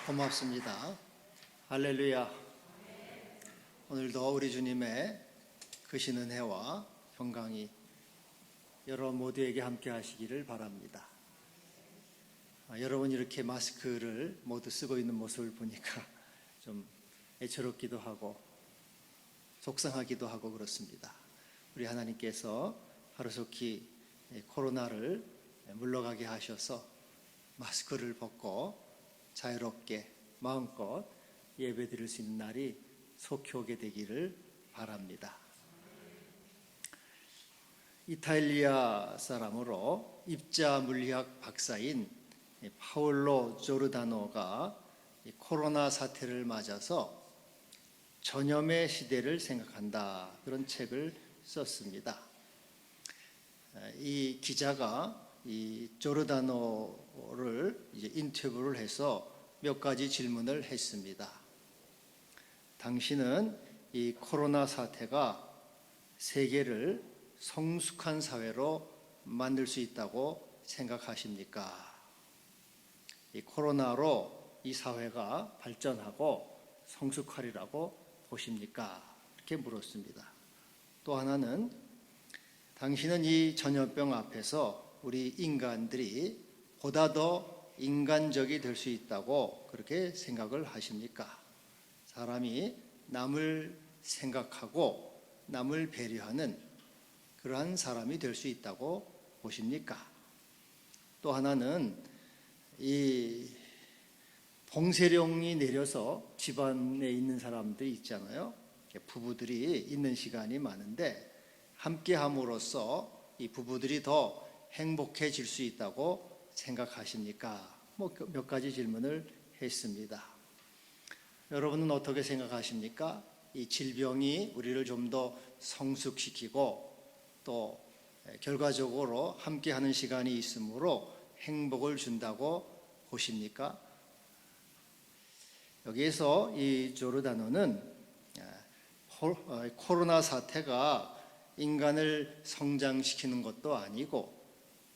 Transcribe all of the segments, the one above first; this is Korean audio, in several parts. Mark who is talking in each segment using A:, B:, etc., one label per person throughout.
A: 고맙습니다. 할렐루야. 오늘도 우리 주님의 크신 은혜와 평강이 여러분 모두에게 함께 하시기를 바랍니다. 여러분 이렇게 마스크를 모두 쓰고 있는 모습을 보니까 좀 애처롭기도 하고 속상하기도 하고 그렇습니다. 우리 하나님께서 하루속히 코로나를 물러가게 하셔서 마스크를 벗고 자유롭게 마음껏 예배 드릴 수 있는 날이 속히 오게 되기를 바랍니다. 이탈리아 사람으로 입자 물리학 박사인 파올로 조르다노가 코로나 사태를 맞아서 전염의 시대를 생각한다, 그런 책을 썼습니다. 이 기자가 이 조르다노를 이제 인터뷰를 해서 몇 가지 질문을 했습니다. 당신은 이 코로나 사태가 세계를 성숙한 사회로 만들 수 있다고 생각하십니까? 이 코로나로 이 사회가 발전하고 성숙하리라고 보십니까? 이렇게 물었습니다. 또 하나는, 당신은 이 전염병 앞에서 우리 인간들이 보다 더 인간적이 될 수 있다고 그렇게 생각을 하십니까? 사람이 남을 생각하고 남을 배려하는 그러한 사람이 될 수 있다고 보십니까? 또 하나는, 이 봉쇄령이 내려서 집안에 있는 사람들이 있잖아요. 부부들이 있는 시간이 많은데 함께 함으로써 이 부부들이 더 행복해질 수 있다고 생각하십니까? 몇 가지 질문을 했습니다. 여러분은 어떻게 생각하십니까? 이 질병이 우리를 좀 더 성숙시키고 또 결과적으로 함께하는 시간이 있으므로 행복을 준다고 보십니까? 여기에서 이 조르다노는 코로나 사태가 인간을 성장시키는 것도 아니고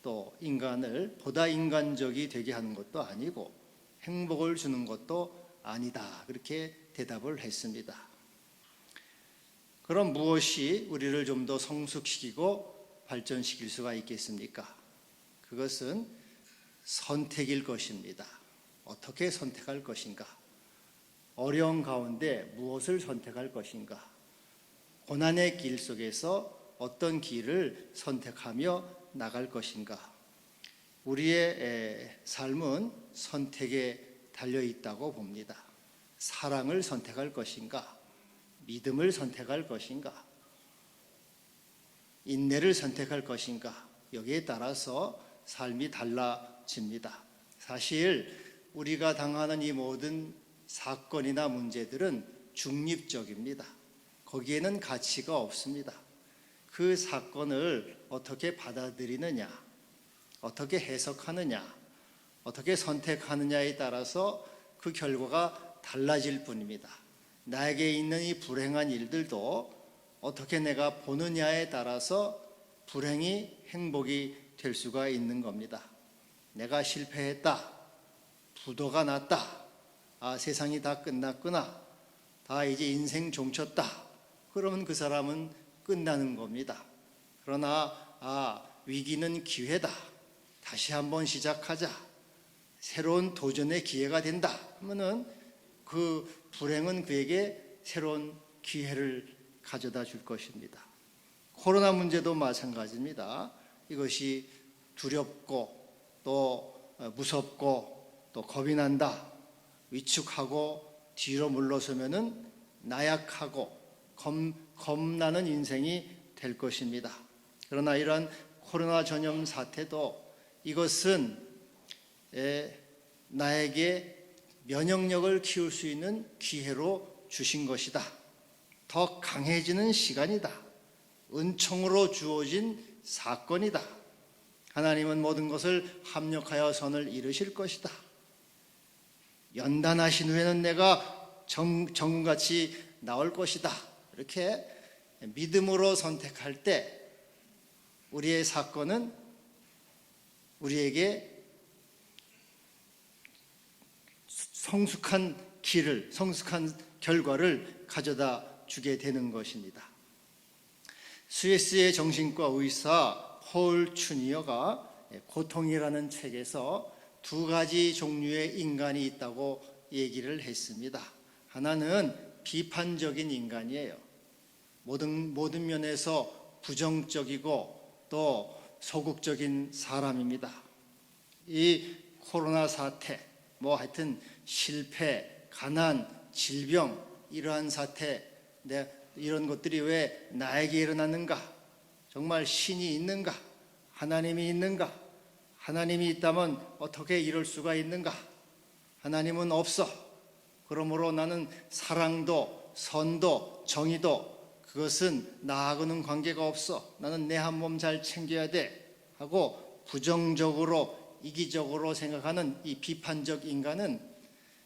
A: 또 인간을 보다 인간적이 되게 하는 것도 아니고 행복을 주는 것도 아니다, 그렇게 대답을 했습니다. 그럼 무엇이 우리를 좀 더 성숙시키고 발전시킬 수가 있겠습니까? 그것은 선택일 것입니다. 어떻게 선택할 것인가? 어려운 가운데 무엇을 선택할 것인가? 고난의 길 속에서 어떤 길을 선택하며 나갈 것인가? 우리의 삶은 선택에 달려있다고 봅니다. 사랑을 선택할 것인가? 믿음을 선택할 것인가? 인내를 선택할 것인가? 여기에 따라서 삶이 달라집니다. 사실 우리가 당하는 이 모든 사건이나 문제들은 중립적입니다. 거기에는 가치가 없습니다. 그 사건을 어떻게 받아들이느냐, 어떻게 해석하느냐, 어떻게 선택하느냐에 따라서 그 결과가 달라질 뿐입니다. 나에게 있는 이 불행한 일들도 어떻게 내가 보느냐에 따라서 불행이 행복이 될 수가 있는 겁니다. 내가 실패했다, 부도가 났다, 세상이 다 끝났구나, 다 이제 인생 종쳤다, 그러면 그 사람은 끝나는 겁니다. 그러나 위기는 기회다, 다시 한번 시작하자, 새로운 도전의 기회가 된다 하면은 그 불행은 그에게 새로운 기회를 가져다 줄 것입니다. 코로나 문제도 마찬가지입니다. 이것이 두렵고 또 무섭고 또 겁이 난다, 위축하고 뒤로 물러서면은 나약하고 겁나는 인생이 될 것입니다. 그러나 이러한 코로나 전염 사태도 이것은 나에게 면역력을 키울 수 있는 기회로 주신 것이다. 더 강해지는 시간이다. 은총으로 주어진 사건이다. 하나님은 모든 것을 합력하여 선을 이루실 것이다. 연단하신 후에는 내가 정금같이 나올 것이다. 이렇게 믿음으로 선택할 때 우리의 사건은 우리에게 성숙한 성숙한 결과를 가져다 주게 되는 것입니다. 스위스의 정신과 의사 폴 추니어가 고통이라는 책에서 두 가지 종류의 인간이 있다고 얘기를 했습니다. 하나는 비판적인 인간이에요. 모든 면에서 부정적이고 또 소극적인 사람입니다. 이 코로나 사태, 하여튼 실패, 가난, 질병, 이러한 사태, 이런 것들이 왜 나에게 일어났는가? 정말 신이 있는가? 하나님이 있는가? 하나님이 있다면 어떻게 이럴 수가 있는가? 하나님은 없어. 그러므로 나는 사랑도 선도 정의도 그것은 나하고는 관계가 없어. 나는 내 한 몸 잘 챙겨야 돼 하고 부정적으로 이기적으로 생각하는 이 비판적 인간은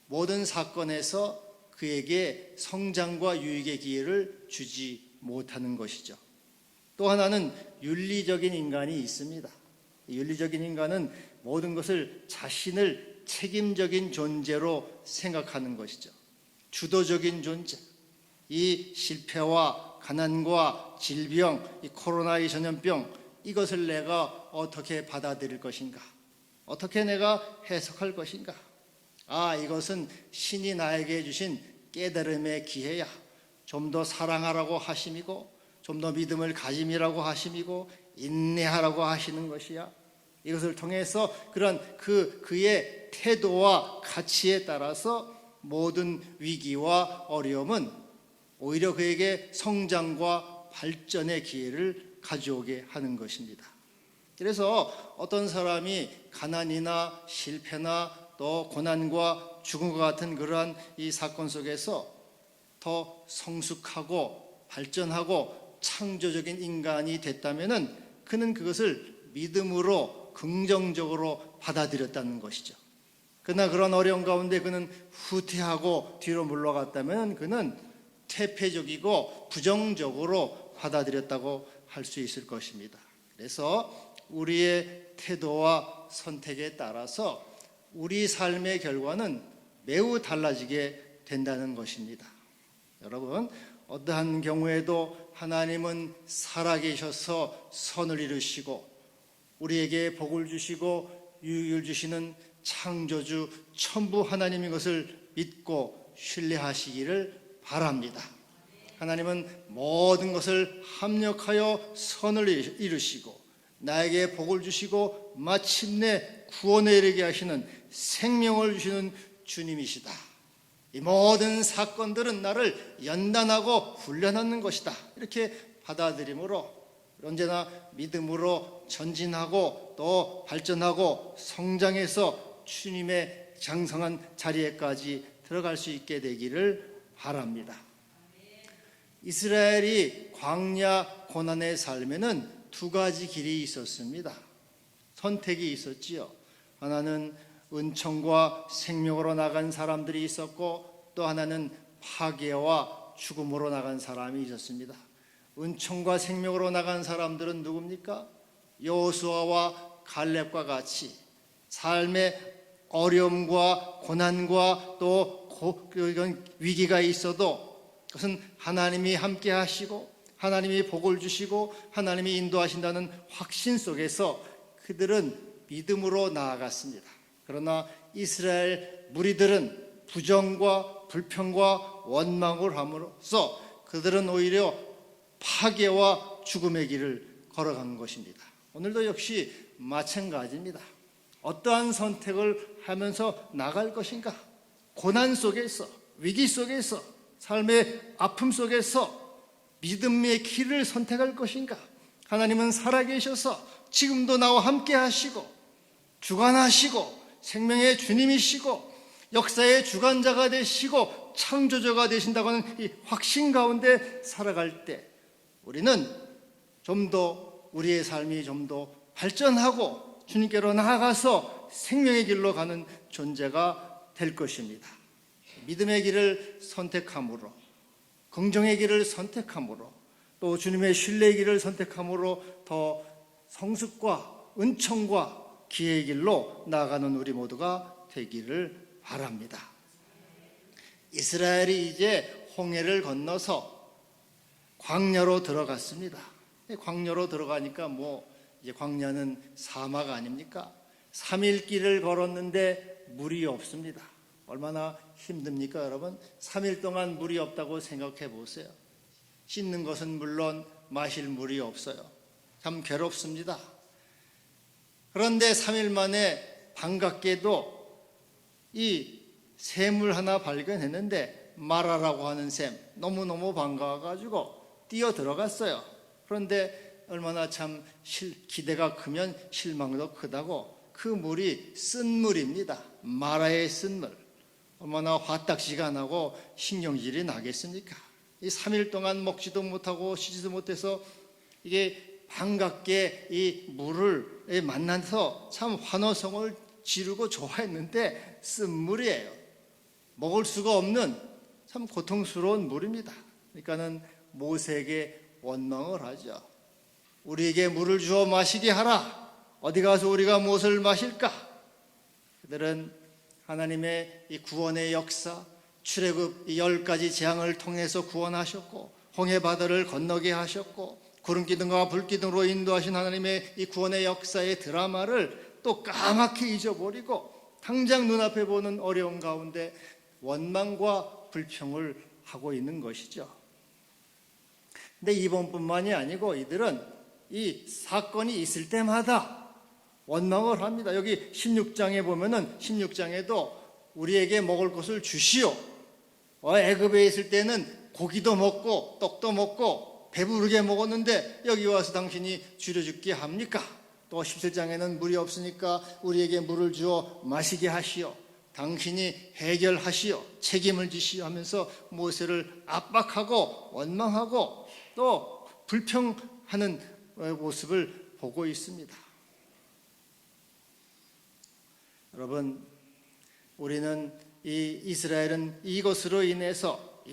A: 모든 사건에서 그에게 성장과 유익의 기회를 주지 못하는 것이죠. 또 하나는 윤리적인 인간이 있습니다. 윤리적인 인간은 모든 것을 자신을 책임적인 존재로 생각하는 것이죠. 주도적인 존재. 이 실패와 가난과 질병, 이 코로나의 전염병, 이것을 내가 어떻게 받아들일 것인가? 어떻게 내가 해석할 것인가? 이것은 신이 나에게 주신 깨달음의 기회야. 좀 더 사랑하라고 하심이고, 좀 더 믿음을 가짐이라고 하심이고, 인내하라고 하시는 것이야. 이것을 통해서 그런 그의 태도와 가치에 따라서 모든 위기와 어려움은 오히려 그에게 성장과 발전의 기회를 가져오게 하는 것입니다. 그래서 어떤 사람이 가난이나 실패나 또 고난과 죽음과 같은 그러한 이 사건 속에서 더 성숙하고 발전하고 창조적인 인간이 됐다면은 그는 그것을 믿음으로 긍정적으로 받아들였다는 것이죠. 그러나 그런 어려운 가운데 그는 후퇴하고 뒤로 물러갔다면 그는 퇴폐적이고 부정적으로 받아들였다고 할 수 있을 것입니다. 그래서 우리의 태도와 선택에 따라서 우리 삶의 결과는 매우 달라지게 된다는 것입니다. 여러분, 어떠한 경우에도 하나님은 살아계셔서 선을 이루시고 우리에게 복을 주시고 유익을 주시는 창조주 천부 하나님인 것을 믿고 신뢰하시기를 바랍니다. 하나님은 모든 것을 합력하여 선을 이루시고 나에게 복을 주시고 마침내 구원에 이르게 하시는 생명을 주시는 주님이시다. 이 모든 사건들은 나를 연단하고 훈련하는 것이다. 이렇게 받아들임으로 언제나 믿음으로 전진하고 또 발전하고 성장해서 주님의 장성한 자리에까지 들어갈 수 있게 되기를 바랍니다. 이스라엘이 광야 고난의 삶에는 두 가지 길이 있었습니다. 선택이 있었지요. 하나는 은총과 생명으로 나간 사람들이 있었고 또 하나는 파괴와 죽음으로 나간 사람이 있었습니다. 은총과 생명으로 나간 사람들은 누굽니까? 여호수아와 갈렙과 같이 삶의 어려움과 고난과 또 위기가 있어도 그것은 하나님이 함께 하시고 하나님이 복을 주시고 하나님이 인도하신다는 확신 속에서 그들은 믿음으로 나아갔습니다. 그러나 이스라엘 무리들은 부정과 불평과 원망을 함으로써 그들은 오히려 파괴와 죽음의 길을 걸어간 것입니다. 오늘도 역시 마찬가지입니다. 어떠한 선택을 하면서 나갈 것인가? 고난 속에서, 위기 속에서, 삶의 아픔 속에서 믿음의 길을 선택할 것인가? 하나님은 살아계셔서 지금도 나와 함께 하시고 주관하시고 생명의 주님이시고 역사의 주관자가 되시고 창조자가 되신다고 하는 이 확신 가운데 살아갈 때 우리는 좀 더 우리의 삶이 좀 더 발전하고 주님께로 나아가서 생명의 길로 가는 존재가 될 것입니다. 믿음의 길을 선택함으로 긍정의 길을 선택함으로 또 주님의 신뢰의 길을 선택함으로 더 성숙과 은총과 기회의 길로 나아가는 우리 모두가 되기를 바랍니다. 이스라엘이 이제 홍해를 건너서 광야로 들어갔습니다. 광야로 들어가니까 이제 광야는 사막 아닙니까? 3일 길을 걸었는데 물이 없습니다. 얼마나 힘듭니까, 여러분? 3일 동안 물이 없다고 생각해 보세요. 씻는 것은 물론 마실 물이 없어요. 참 괴롭습니다. 그런데 3일 만에 반갑게도 이 샘을 하나 발견했는데 마라라고 하는 샘, 너무너무 반가워가지고 뛰어 들어갔어요. 그런데 얼마나 참 기대가 크면 실망도 크다고, 그 물이 쓴 물입니다. 마라의 쓴 물. 얼마나 화딱지가 나고 신경질이 나겠습니까? 이 3일 동안 먹지도 못하고 쉬지도 못해서 이게 반갑게 이 물을 만나서 참 환호성을 지르고 좋아했는데 쓴 물이에요. 먹을 수가 없는 참 고통스러운 물입니다. 그러니까는 모세에게 원망을 하죠. 우리에게 물을 주어 마시게 하라. 어디 가서 우리가 무엇을 마실까? 그들은 하나님의 이 구원의 역사, 출애굽 10가지 재앙을 통해서 구원하셨고, 홍해 바다를 건너게 하셨고, 구름 기둥과 불 기둥으로 인도하신 하나님의 이 구원의 역사의 드라마를 또 까맣게 잊어버리고 당장 눈앞에 보는 어려운 가운데 원망과 불평을 하고 있는 것이죠. 근데 이번뿐만이 아니고 이들은 이 사건이 있을 때마다 원망을 합니다. 여기 16장에 보면은 16장에도 우리에게 먹을 것을 주시오. 애굽에 있을 때는 고기도 먹고 떡도 먹고 배부르게 먹었는데 여기 와서 당신이 줄여 죽게 합니까? 또 17장에는 물이 없으니까 우리에게 물을 주어 마시게 하시오. 당신이 해결하시오. 책임을 지시오 하면서 모세를 압박하고 원망하고 또 불평하는 모습을 보고 있습니다. 여러분, 우리는 이스라엘은 이것으로 인해서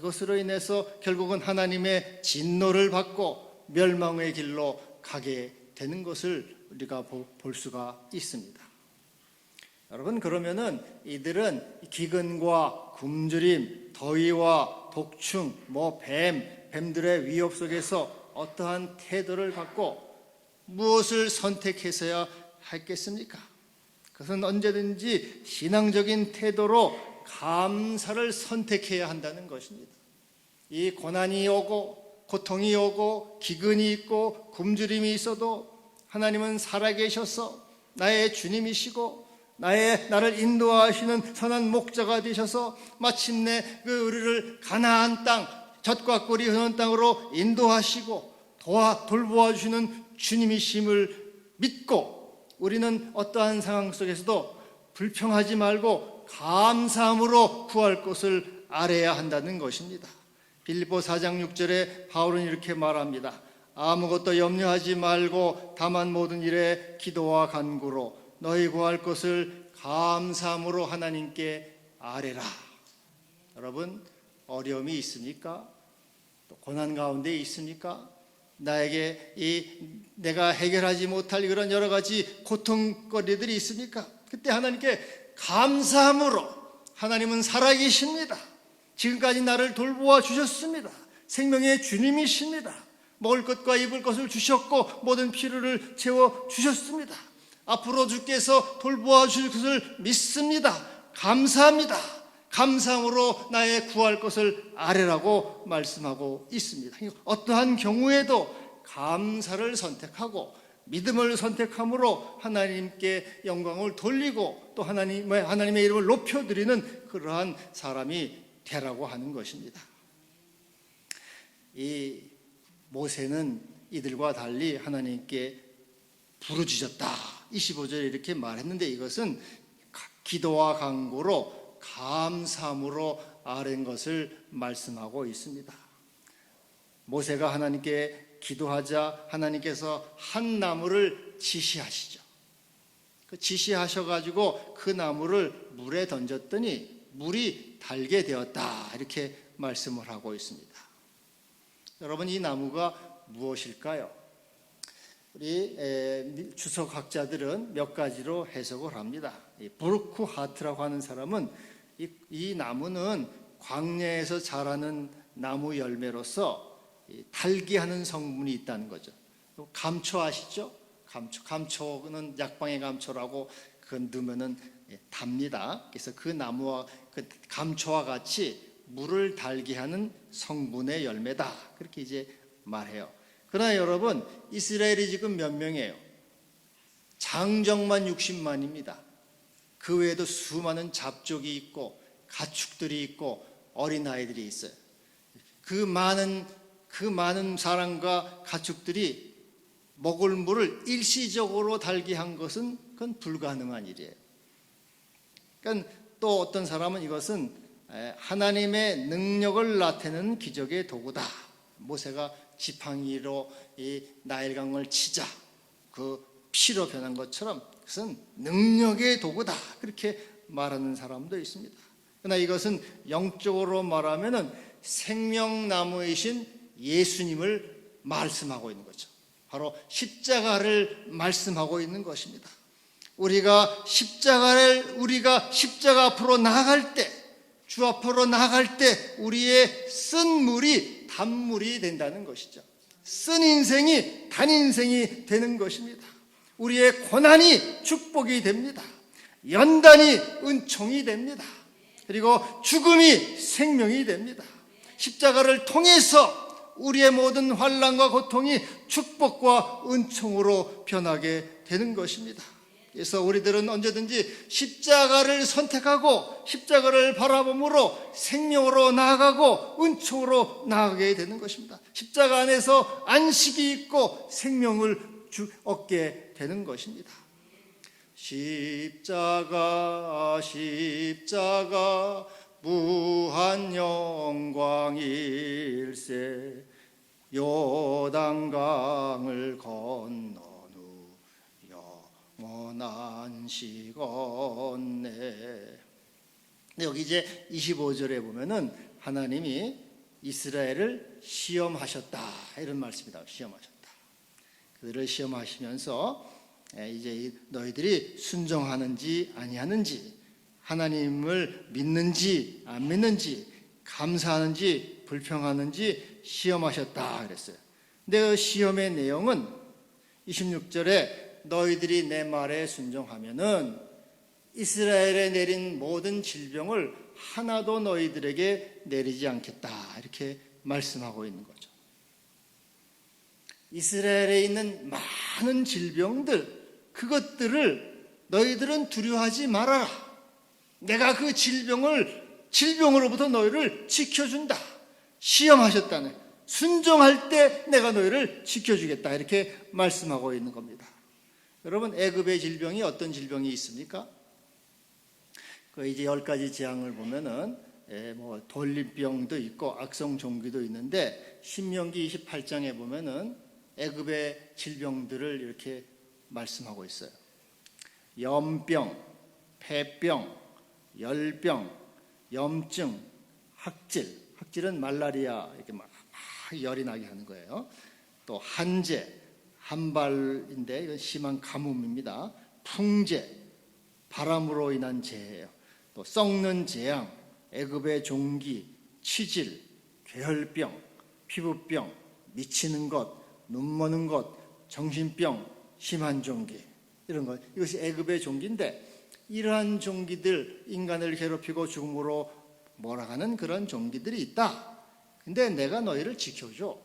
A: 결국은 하나님의 진노를 받고 멸망의 길로 가게 되는 것을 우리가 볼 수가 있습니다. 여러분, 그러면은 이들은 기근과 굶주림, 더위와 독충, 뱀들의 위협 속에서 어떠한 태도를 갖고 무엇을 선택해서야 하겠습니까? 그것은 언제든지 신앙적인 태도로 감사를 선택해야 한다는 것입니다. 이 고난이 오고 고통이 오고 기근이 있고 굶주림이 있어도 하나님은 살아계셔서 나의 주님이시고 나를 인도하시는 선한 목자가 되셔서 마침내 우리를 가나안 땅, 젖과 꿀이 흐르는 땅으로 인도하시고 돌보아 주시는 주님이심을 믿고 우리는 어떠한 상황 속에서도 불평하지 말고 감사함으로 구할 것을 알아야 한다는 것입니다. 빌립보 4장 6절에 바울은 이렇게 말합니다. 아무것도 염려하지 말고 다만 모든 일에 기도와 간구로 너희 구할 것을 감사함으로 하나님께 아뢰라. 여러분, 어려움이 있습니까? 또 고난 가운데 있습니까? 나에게 내가 해결하지 못할 그런 여러 가지 고통거리들이 있습니까? 그때 하나님께 감사함으로, 하나님은 살아계십니다. 지금까지 나를 돌보아 주셨습니다. 생명의 주님이십니다. 먹을 것과 입을 것을 주셨고 모든 필요를 채워 주셨습니다. 앞으로 주께서 돌보아 주실 것을 믿습니다. 감사합니다. 감사함으로 나의 구할 것을 아뢰라고 말씀하고 있습니다. 어떠한 경우에도 감사를 선택하고 믿음을 선택함으로 하나님께 영광을 돌리고 또 하나님의 이름을 높여드리는 그러한 사람이 되라고 하는 것입니다. 이 모세는 이들과 달리 하나님께 부르짖었다. 25절에 이렇게 말했는데 이것은 기도와 간구로 감사함으로 아뢰는 것을 말씀하고 있습니다. 모세가 하나님께 기도하자 하나님께서 한 나무를 지시하시죠. 그 지시하셔가지고 그 나무를 물에 던졌더니 물이 달게 되었다. 이렇게 말씀을 하고 있습니다. 여러분, 이 나무가 무엇일까요? 우리 주석학자들은 몇 가지로 해석을 합니다. 브루크 하트라고 하는 사람은 이 나무는 광야에서 자라는 나무 열매로서 달기하는 성분이 있다는 거죠. 감초 아시죠? 감초는 약방의 감초라고 그건 넣으면은 답니다. 그래서 그 나무와 그 감초와 같이 물을 달게 하는 성분의 열매다. 그렇게 이제 말해요. 그러나 여러분, 이스라엘이 지금 몇 명이에요? 장정만 60만입니다. 그 외에도 수많은 잡족이 있고 가축들이 있고 어린아이들이 있어요. 그 많은 사람과 가축들이 먹을 물을 일시적으로 달게 한 것은 그건 불가능한 일이에요. 그러니까 또 어떤 사람은 이것은 하나님의 능력을 나타내는 기적의 도구다. 모세가 지팡이로 이 나일강을 치자 그 피로 변한 것처럼 그것은 능력의 도구다. 그렇게 말하는 사람도 있습니다. 그러나 이것은 영적으로 말하면은 생명나무이신 예수님을 말씀하고 있는 거죠. 바로 십자가를 말씀하고 있는 것입니다. 우리가 십자가 앞으로 나아갈 때, 주 앞으로 나아갈 때 우리의 쓴 물이 단물이 된다는 것이죠. 쓴 인생이 단인생이 되는 것입니다. 우리의 고난이 축복이 됩니다. 연단이 은총이 됩니다. 그리고 죽음이 생명이 됩니다. 십자가를 통해서 우리의 모든 환난과 고통이 축복과 은총으로 변하게 되는 것입니다. 그래서 우리들은 언제든지 십자가를 선택하고 십자가를 바라봄으로 생명으로 나아가고 은총으로 나아가게 되는 것입니다. 십자가 안에서 안식이 있고 생명을 얻게 되는 것입니다. 십자가 무한 영광일세 요단강을 건넌 후 영원한 시건네. 여기 이제 25절에 보면은 하나님이 이스라엘을 시험하셨다 이런 말씀이다. 시험하셨다. 그들을 시험하시면서 이제 너희들이 순종하는지 아니하는지, 하나님을 믿는지 안 믿는지, 감사하는지 불평하는지 시험하셨다 그랬어요. 근데 그 시험의 내용은 26절에 너희들이 내 말에 순종하면은 이스라엘에 내린 모든 질병을 하나도 너희들에게 내리지 않겠다 이렇게 말씀하고 있는 거죠. 이스라엘에 있는 많은 질병들, 그것들을 너희들은 두려워하지 말아라. 내가 그 질병으로부터 너희를 지켜준다. 시험하셨다네. 순종할 때 내가 너희를 지켜주겠다. 이렇게 말씀하고 있는 겁니다. 여러분, 애굽의 질병이 어떤 질병이 있습니까? 그 이제 10가지 재앙을 보면은 뭐 돌림병도 있고 악성종기도 있는데 신명기 28장에 보면은 애굽의 질병들을 이렇게 말씀하고 있어요. 염병, 폐병, 열병, 염증, 학질은 말라리아 이렇게 막 열이 나게 하는 거예요. 또 한재, 한발인데 이건 심한 가뭄입니다. 풍재, 바람으로 인한 재해예요. 또 썩는 재앙, 애굽의 종기, 치질, 괴혈병, 피부병, 미치는 것, 눈머는 것, 정신병, 심한 종기 이런 것, 이것이 애굽의 종기인데 이러한 종기들, 인간을 괴롭히고 죽음으로 몰아가는 그런 종기들이 있다. 근데 내가 너희를 지켜줘.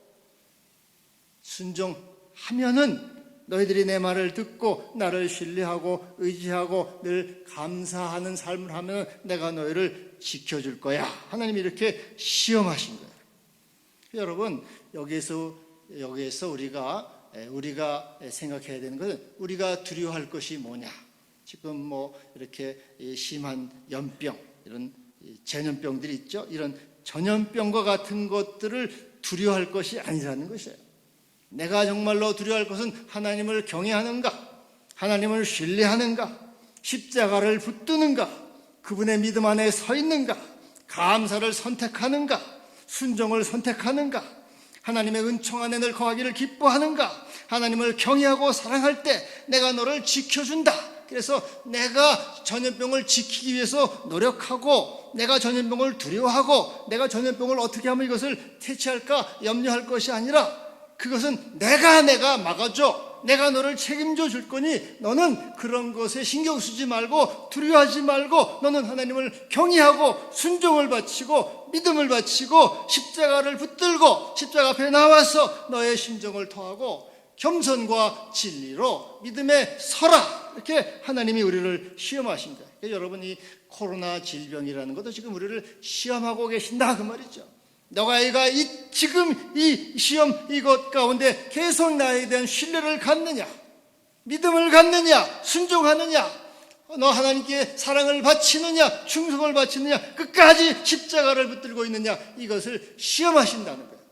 A: 순종하면은 너희들이 내 말을 듣고 나를 신뢰하고 의지하고 늘 감사하는 삶을 하면 내가 너희를 지켜줄 거야. 하나님이 이렇게 시험하신 거예요. 여러분, 여기에서 우리가 생각해야 되는 것은 우리가 두려워할 것이 뭐냐. 지금 뭐 이렇게 심한 연병, 이런 전염병들이 있죠. 이런 전염병과 같은 것들을 두려워할 것이 아니라는 것이에요. 내가 정말로 두려워할 것은 하나님을 경외하는가, 하나님을 신뢰하는가, 십자가를 붙드는가, 그분의 믿음 안에 서 있는가, 감사를 선택하는가, 순종을 선택하는가, 하나님의 은총 안에 늘 거하기를 기뻐하는가, 하나님을 경외하고 사랑할 때 내가 너를 지켜준다. 그래서 내가 전염병을 지키기 위해서 노력하고 내가 전염병을 두려워하고 내가 전염병을 어떻게 하면 이것을 퇴치할까 염려할 것이 아니라 그것은 내가 막아줘. 내가 너를 책임져 줄 거니 너는 그런 것에 신경 쓰지 말고 두려워하지 말고 너는 하나님을 경외하고 순종을 바치고 믿음을 바치고 십자가를 붙들고 십자가 앞에 나와서 너의 심정을 토하고 겸손과 진리로 믿음에 서라. 이렇게 하나님이 우리를 시험하신 거예요. 그러니까 여러분 이 코로나 질병이라는 것도 지금 우리를 시험하고 계신다 그 말이죠. 너가 지금 이 시험 이것 가운데 계속 나에 대한 신뢰를 갖느냐, 믿음을 갖느냐, 순종하느냐, 너 하나님께 사랑을 바치느냐, 충성을 바치느냐, 끝까지 십자가를 붙들고 있느냐, 이것을 시험하신다는 거예요.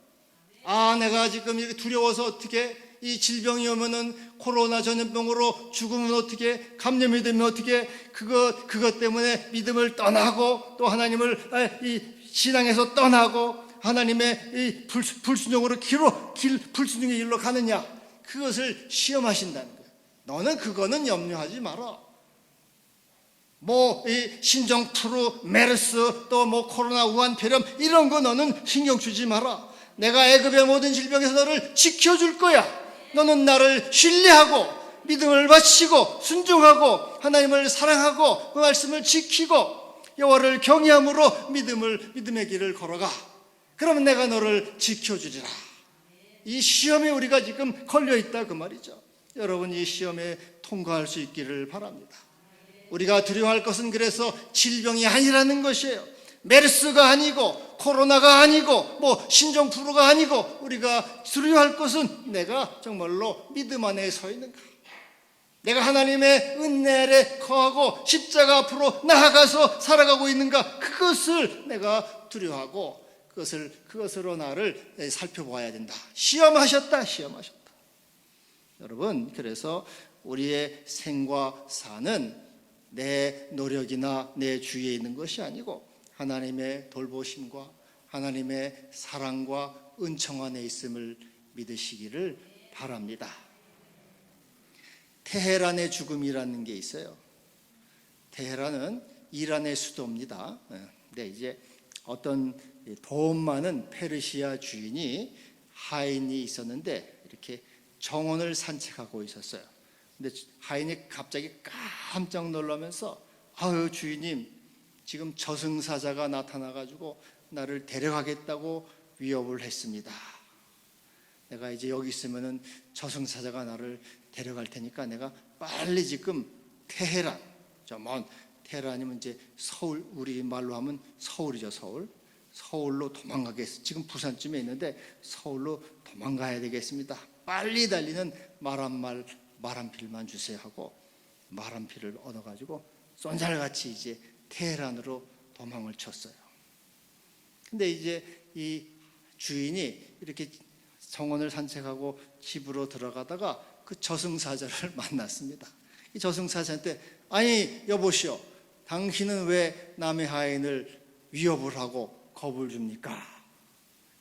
A: 아, 내가 지금 이렇게 두려워서 어떻게 이 질병이 오면은 코로나 전염병으로 죽으면 어떻게, 감염이 되면 어떻게, 그것 때문에 믿음을 떠나고 또 하나님을 이 신앙에서 떠나고 하나님의 이 불순종으로 불순종의 길로 가느냐, 그것을 시험하신다는 거예요. 너는 그거는 염려하지 마라. 이 신종 플루, 메르스, 또 코로나, 우한 폐렴 이런 거 너는 신경 쓰지 마라. 내가 애굽의 모든 질병에서 너를 지켜줄 거야. 너는 나를 신뢰하고 믿음을 바치고 순종하고 하나님을 사랑하고 그 말씀을 지키고 여호와를 경외함으로 믿음의 길을 걸어가. 그러면 내가 너를 지켜주리라. 이 시험에 우리가 지금 걸려있다 그 말이죠. 여러분 이 시험에 통과할 수 있기를 바랍니다. 우리가 두려워할 것은 그래서 질병이 아니라는 것이에요. 메르스가 아니고 코로나가 아니고 신종 플루가 아니고 우리가 두려워할 것은 내가 정말로 믿음 안에 서 있는가, 내가 하나님의 은혜 아래 거하고 십자가 앞으로 나아가서 살아가고 있는가, 그것을 내가 두려워하고 그것으로 나를 살펴보아야 된다. 시험하셨다. 여러분, 그래서 우리의 생과 사는 내 노력이나 내 주위에 있는 것이 아니고 하나님의 돌보심과 하나님의 사랑과 은총 안에 있음을 믿으시기를 바랍니다. 테헤란의 죽음이라는 게 있어요. 테헤란은 이란의 수도입니다. 근데 이제 어떤 돈 많은 페르시아 주인이 하인이 있었는데 이렇게 정원을 산책하고 있었어요. 근데 하인이 갑자기 깜짝 놀라면서 아유 주인님, 지금 저승사자가 나타나가지고 나를 데려가겠다고 위협을 했습니다. 내가 이제 여기 있으면은 저승사자가 나를 데려갈 테니까 내가 빨리 지금 테헤란, 테헤란이면 이제 서울, 우리 말로 하면 서울이죠. 서울로 도망가겠습니다. 지금 부산쯤에 있는데 서울로 도망가야 되겠습니다. 빨리 달리는 말 한 필만 주세요 하고 말 한 필을 얻어가지고 쏜살같이 이제 테헤란으로 도망을 쳤어요. 근데 이제 이 주인이 이렇게 정원을 산책하고 집으로 들어가다가 그 저승사자를 만났습니다. 이 저승사자한테 아니 여보시오, 당신은 왜 남의 하인을 위협을 하고 겁을 줍니까?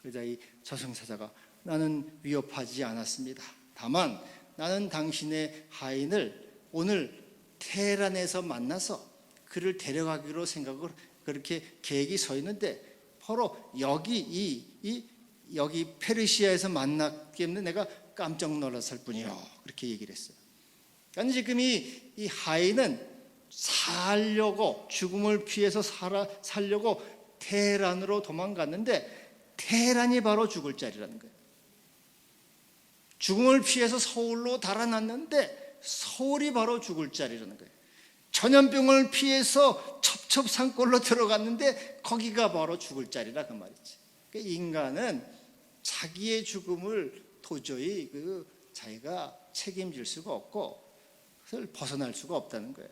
A: 그러자 이 저승사자가 나는 위협하지 않았습니다. 다만 나는 당신의 하인을 오늘 테헤란에서 만나서 그를 데려가기로 생각을 그렇게 계획이 서 있는데 바로 여기 페르시아에서 만났기 때문에 내가 깜짝 놀랐을 뿐이요. 그렇게 얘기를 했어요. 그러니까 지금 이 하인은 살려고 죽음을 피해서 살려고 테헤란으로 도망갔는데 테헤란이 바로 죽을 자리라는 거예요. 죽음을 피해서 서울로 달아났는데 서울이 바로 죽을 자리라는 거예요. 전염병을 피해서 첩첩산골로 들어갔는데 거기가 바로 죽을 자리라 그 말이지. 그러니까 인간은 자기의 죽음을 도저히 자기가 책임질 수가 없고 그것을 벗어날 수가 없다는 거예요.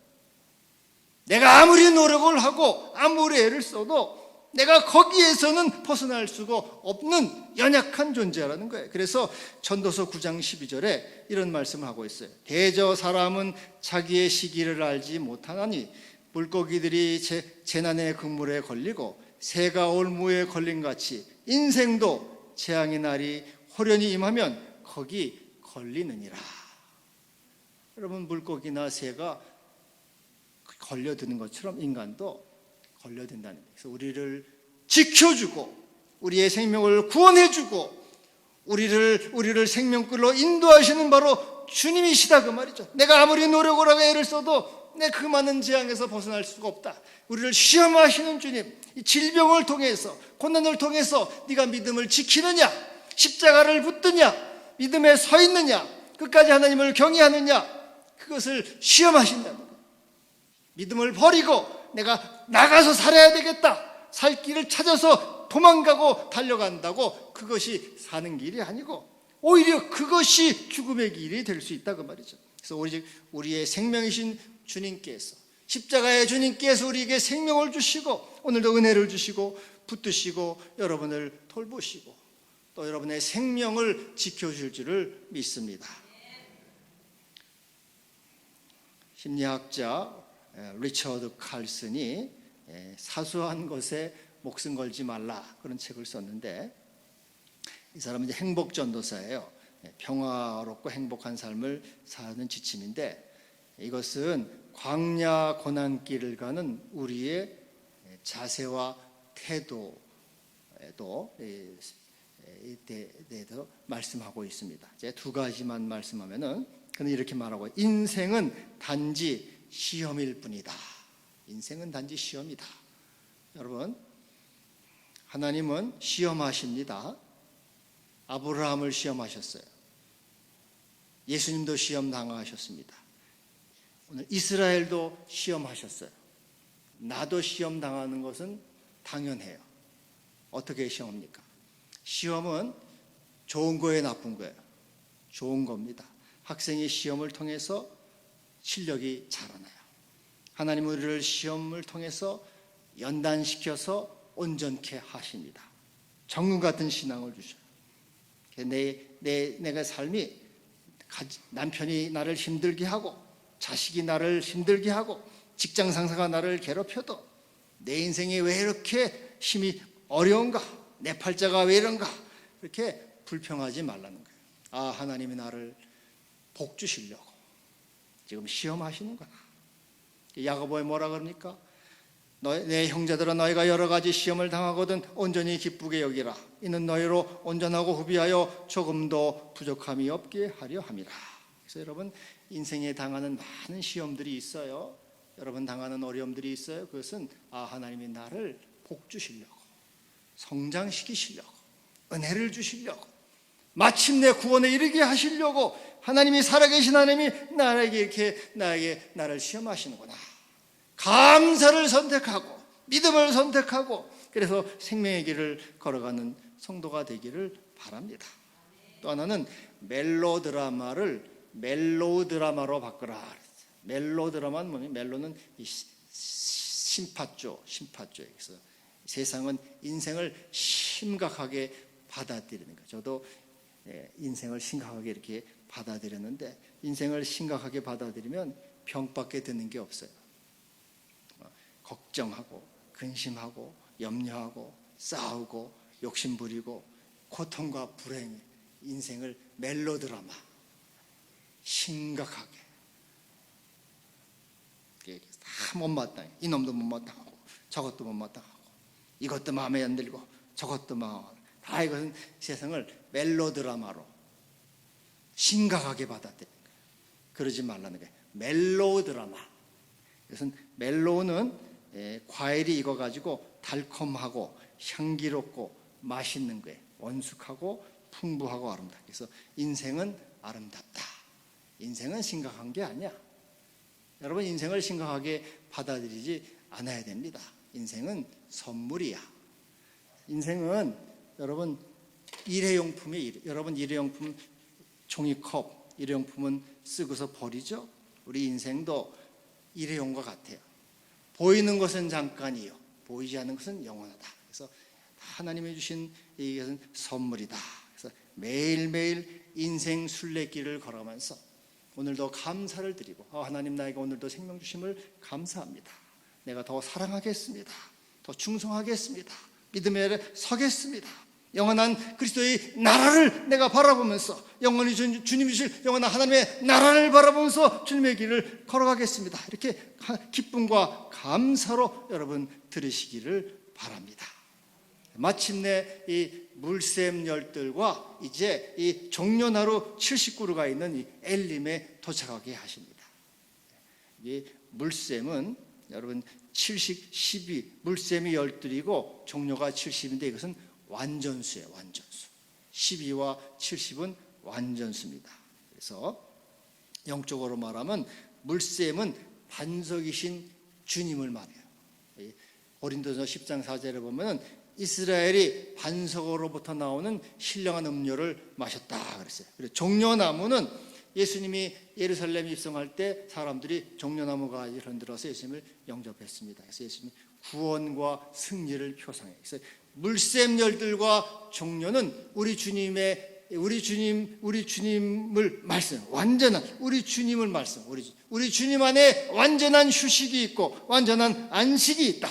A: 내가 아무리 노력을 하고 아무리 애를 써도 내가 거기에서는 벗어날 수가 없는 연약한 존재라는 거예요. 그래서 전도서 9장 12절에 이런 말씀을 하고 있어요. 대저 사람은 자기의 시기를 알지 못하나니 물고기들이 재난의 그물에 걸리고 새가 올무에 걸린 같이 인생도 재앙의 날이 호련히 임하면 거기 걸리느니라. 여러분, 물고기나 새가 걸려드는 것처럼 인간도 걸려든다는 거예요. 그래서 우리를 지켜주고 우리의 생명을 구원해주고 우리를 생명길로 인도하시는 바로 주님이시다 그 말이죠. 내가 아무리 노력을 하고 애를 써도 내 그 많은 재앙에서 벗어날 수가 없다. 우리를 시험하시는 주님, 이 질병을 통해서 고난을 통해서 네가 믿음을 지키느냐, 십자가를 붙드냐, 믿음에 서 있느냐, 끝까지 하나님을 경외하느냐, 그것을 시험하신다는 거예요. 믿음을 버리고 내가 나가서 살아야 되겠다, 살 길을 찾아서 도망가고 달려간다고 그것이 사는 길이 아니고 오히려 그것이 죽음의 길이 될 수 있다 그 말이죠. 그래서 우리의 생명이신 주님께서, 십자가의 주님께서 우리에게 생명을 주시고 오늘도 은혜를 주시고 붙드시고 여러분을 돌보시고 또 여러분의 생명을 지켜줄 줄을 믿습니다. 심리학자 리처드 칼슨이 사소한 것에 목숨 걸지 말라 그런 책을 썼는데, 이 사람은 이제 행복전도사예요. 평화롭고 행복한 삶을 사는 지침인데, 이것은 광야 고난길을 가는 우리의 자세와 태도에도 대해서 말씀하고 있습니다. 제가 두 가지만 말씀하면은 그는 이렇게 말하고, 인생은 단지 시험일 뿐이다. 인생은 단지 시험이다. 여러분, 하나님은 시험하십니다. 아브라함을 시험하셨어요. 예수님도 시험 당하셨습니다. 오늘 이스라엘도 시험하셨어요. 나도 시험 당하는 것은 당연해요. 어떻게 시험합니까? 시험은 좋은 거예요, 나쁜 거예요? 좋은 겁니다. 학생이 시험을 통해서 실력이 자라나요. 하나님은 우리를 시험을 통해서 연단시켜서 온전케 하십니다. 정금 같은 신앙을 주셔요. 내가 삶이, 남편이 나를 힘들게 하고 자식이 나를 힘들게 하고 직장 상사가 나를 괴롭혀도 내 인생이 왜 이렇게 힘이 어려운가, 내 팔자가 왜 이런가, 이렇게 불평하지 말라는 거예요. 아, 하나님이 나를 복 주시려고 지금 시험하시는구나. 야고보에 뭐라 그럽니까? 내 형제들아, 너희가 여러 가지 시험을 당하거든 온전히 기쁘게 여기라. 이는 너희로 온전하고 후비하여 조금도 부족함이 없게 하려 함이라. 그래서 여러분, 인생에 당하는 많은 시험들이 있어요. 여러분 당하는 어려움들이 있어요. 그것은 하나님이 나를 복 주시려고, 성장시키시려고, 은혜를 주시려고, 마침내 구원에 이르게 하시려고 하나님이, 살아계신 하나님이 나에게 나를 시험하시는구나. 감사를 선택하고 믿음을 선택하고 그래서 생명의 길을 걸어가는 성도가 되기를 바랍니다. 또 하나는 멜로드라마로 바꾸라. 멜로드라마는 뭐냐면, 멜로는 심파조. 그래서 세상은 인생을 심각하게 받아들이는 거죠. 저도 인생을 심각하게 이렇게 받아들였는데, 인생을 심각하게 받아들이면 병밖에 드는 게 없어요. 걱정하고 근심하고 염려하고 싸우고 욕심부리고 고통과 불행, 인생을 멜로드라마, 심각하게 다 못마땅해. 이놈도 못마땅하고 저것도 못마땅하고 이것도 마음에 안 들고 저것도 다 이것은 세상을 멜로드라마로 심각하게 받아들이는 거예요. 그러지 말라는 거예요. 멜로드라마. 그것은 멜로는 과일이 익어가지고 달콤하고 향기롭고 맛있는 거예요. 원숙하고 풍부하고 아름답다. 그래서 인생은 아름답다. 인생은 심각한 게 아니야. 여러분, 인생을 심각하게 받아들이지 않아야 됩니다. 인생은 선물이야. 인생은 여러분 일회용품이에요. 여러분 일회용품, 종이컵, 일회용품은 쓰고서 버리죠. 우리 인생도 일회용과 같아요. 보이는 것은 잠깐이요, 보이지 않는 것은 영원하다. 그래서 하나님이 주신 이것은 선물이다. 그래서 매일매일 인생 순례길을 걸어가면서 오늘도 감사를 드리고, 하나님 나에게 오늘도 생명 주심을 감사합니다. 내가 더 사랑하겠습니다. 더 충성하겠습니다. 믿음에 서겠습니다. 영원한 그리스도의 나라를 내가 바라보면서 영원히 주님이 주실 영원한 하나님의 나라를 바라보면서 주님의 길을 걸어가겠습니다. 이렇게 기쁨과 감사로 여러분 들으시기를 바랍니다. 마침내 이 물샘 열들과 이제 이 종려나루 70그루가 있는 이 엘림에 도착하게 하십니다. 이 물샘은 여러분 70, 12 물샘이 열들이고 종려가 70인데 이것은 완전수예요. 완전수. 12와 70은 완전수입니다. 그래서 영적으로 말하면 물샘은 반석이신 주님을 말해요. 고린도서 10장 4절에 보면 이스라엘이 반석으로부터 나오는 신령한 음료를 마셨다 그랬어요. 그리고 종려나무는 예수님이 예루살렘에 입성할 때 사람들이 종려나무 가지를 흔들어서 예수님을 영접했습니다. 그래서 예수님이 구원과 승리를 표상해요. 그래서 물샘 열들과 종려는 우리 주님을 말씀, 완전한 우리 주님을 말씀, 우리 주님 안에 완전한 휴식이 있고 완전한 안식이 있다.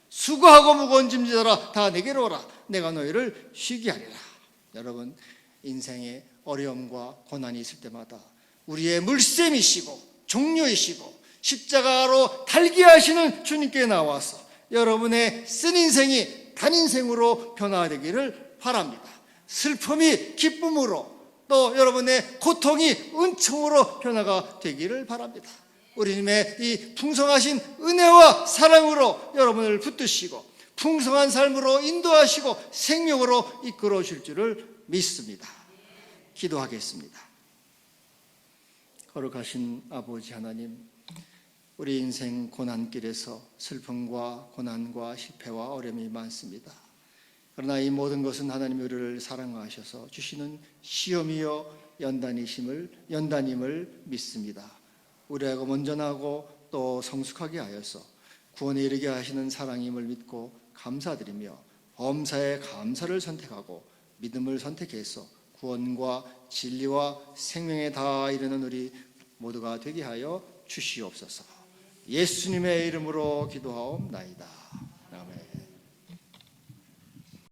A: 수고하고 무거운 짐지더라 다 내게로 오라. 내가 너희를 쉬게 하리라. 여러분, 인생에 어려움과 고난이 있을 때마다 우리의 물샘이시고 종려이시고 십자가로 달게 하시는 주님께 나와서 여러분의 쓴 인생이 단인생으로 변화되기를 바랍니다. 슬픔이 기쁨으로 또 여러분의 고통이 은총으로 변화가 되기를 바랍니다. 우리님의 이 풍성하신 은혜와 사랑으로 여러분을 붙드시고 풍성한 삶으로 인도하시고 생명으로 이끌어 줄 줄을 믿습니다. 기도하겠습니다. 거룩하신 아버지 하나님, 우리 인생 고난길에서 슬픔과 고난과 실패와 어려움이 많습니다. 그러나 이 모든 것은 하나님이 우리를 사랑하셔서 주시는 시험이요 연단임을 믿습니다. 우리하고 온전하고 또 성숙하게 하여서 구원에 이르게 하시는 사랑임을 믿고 감사드리며 범사에 감사를 선택하고 믿음을 선택해서 구원과 진리와 생명에 다 이르는 우리 모두가 되게 하여 주시옵소서. 예수님의 이름으로 기도하옵나이다. 아멘.